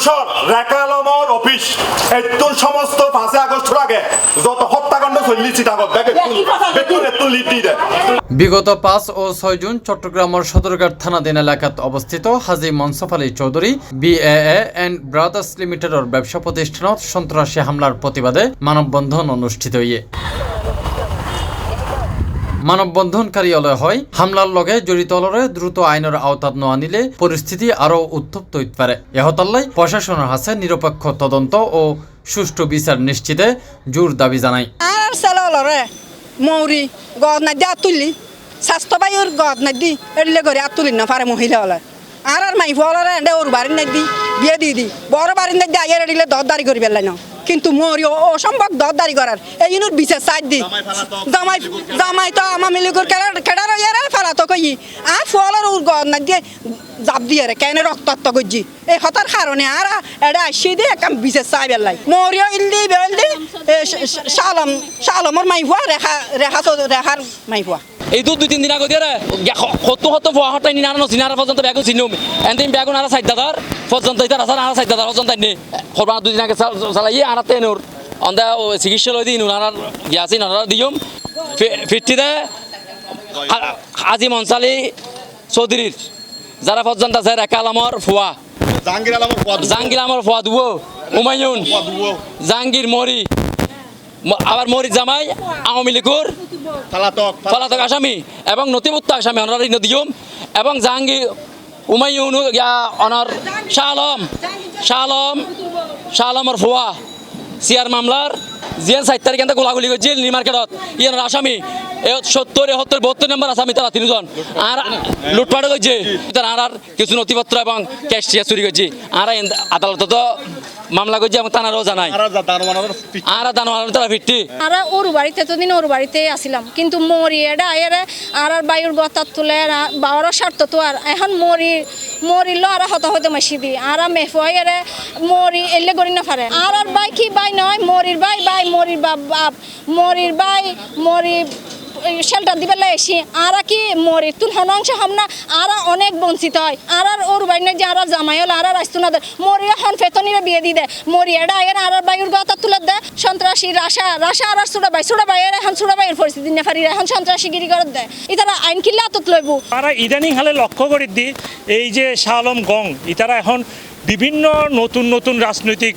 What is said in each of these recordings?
তুষার রেকালমর office এতুন সমস্ত 5 আগস্টের আগে যত হত্যাকাণ্ড চলিছি তাগত দেখে বেতন এতু লিডি দে বিগত 5 ও 6 জুন চট্টগ্রামের সদরঘাট থানাধীন এলাকাত অবস্থিত হাজী মনসুফ আলী চৌধুরী বিএএ এন্ড ব্রাদার্স লিমিটেডের ব্যবসা প্রতিষ্ঠানত সন্ত্রাসী হামলার প্রতিবাদে মানববন্ধন অনুষ্ঠিত হয়ে মানববন্ধনকারী হয় হামলার লগে জড়িত হলরে দ্রুত আইনের আওতাত ন আনিলে পরিস্থিতি আরও উত্তপ্ত হইতে পারে এহতাল্লাই প্রশাসনের হাতে নিরপেক্ষ তদন্ত ও সুষ্ঠু বিচার নিশ্চিতে জোর দাবি জানায়। আর সালরে মৌরি গদ না দি আতুলি স্বাস্থ্য বায়ুর গদ না দি এলে করে আতুলি না পারে মহিলা হলে আর মাই ফলরে এন্ডে ওর বাড়ি না দি বিয়ে দি বড় বাড়ি না দি আইয়ার দিলে দরদারি করি বেলাই না কিন্তু মরি অসম্ভব দরদারি করার এই জন্য বিশেষ সাইড দি জামাই তো আমার মিলিগুর কেডার ইয়ারে ফেলা তো কই আর ফলর ওর গদ না দিয়ে জাপ দিয়ে রে কেন রক্তাক্ত করছি এই হতার কারণে আর এটা আসি দিয়ে একটা বিশেষ চাই বেলাই মরিও ইল্লি বেলদি শালমর মাই হওয়া রেখার মাই হওয়া এই 2-3 দিন আগে দিয়ে কত হঠাই নিয়ে আনো সিনারা পর্যন্ত ব্যাগ চিনুম এনদিন ব্যাগ আর সাইড দাদার পর্যন্ত এটা রাসার আর সাইড দাদার পর্যন্ত নেই খবর 2 দিন আগে চালাই আর তেনুর অন্দা চিকিৎসা লই দিন আর গিয়াছি নারা দিয়ম ফিরতি দে হাজী মনসুফ আলী চৌধুরীর যারা পর্যন্ত আছে রেকালামর ফুয়া জাহাঙ্গীর আলমর ফুয়া দুবো হুমায়ুন জাহাঙ্গীর মরি আবার মরি জামাই আওয়ামী লীগের পলাতক আসামি এবং নথিভুক্ত আসামি অনারি নদীম এবং জাহাঙ্গীর হুমায়ুন অনার শাহ আলমর ফুয়া সিয়ার মামলার জিয়ান 7 তারিখ গোলাগুলি জেল নি মার্কেটত ইয়ার আসামি 70-72 নম্বর আসামি তারা 3 জন আর লুটপাট করছে তারা আর কিছু নথিপত্র এবং ক্যাশ চুরি করছে আর আদালত তো মামলা করছে এবং তারাও জানাই আর দানোয়ার তারা ফিরতি আর ওর বাড়িতে এতদিন ওর বাড়িতে আসিলাম কিন্তু মরি এটা আয়ের আর বায়ুর গতার তুলে বাবার স্বার্থ তো আর এখন মরিল আর হত হতে মাসি দি আর মেফুয়ার মরি এলে গড়ি না পারে আর বাই কি বাই নয় মরির বাই মরির বাপ মরির বাই মরি শেল্টার দিবে এসি আর কি মরি তুল হনাংশ হম না আর অনেক বঞ্চিত হয় আর ওর বাড়ি না যে আর জামাই হল আর আসতো না মরি হন ফেতনিরে বিয়ে দি দে মরি এটা আয়ের আর বায়ুর গতা তুলে দে সন্ত্রাসী রাশা আর সুড়া বাই এর এখন সুড়া বাইয়ের পরিস্থিতি না পারি এখন সন্ত্রাসীগিরি করে দেয় ইতারা আইন কিল্লে আতত লইব তারা ইদানিং হালে লক্ষ্য করে দি এই যে শাহ আলম গং ইতারা এখন বিভিন্ন নতুন রাজনৈতিক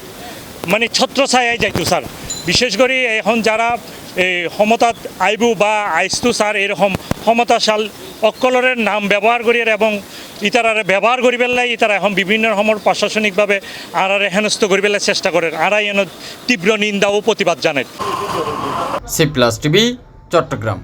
মানে ছত্রছায়ায় যাইতো স্যার বিশেষ করে এখন যারা ক্ষমতাত আইবু বা আইস্তু স্যার এরকম ক্ষমতাশাল অকলরের নাম ব্যবহার করি এবং ইতারারে ব্যবহার করি পেলাই ইতারা এখন বিভিন্ন সময় প্রশাসনিকভাবে আরারে হেনস্থ করি পেলাই চেষ্টা করেন আরাই এন তীব্র নিন্দা ও প্রতিবাদ জানায়। C+ TV Chittagong.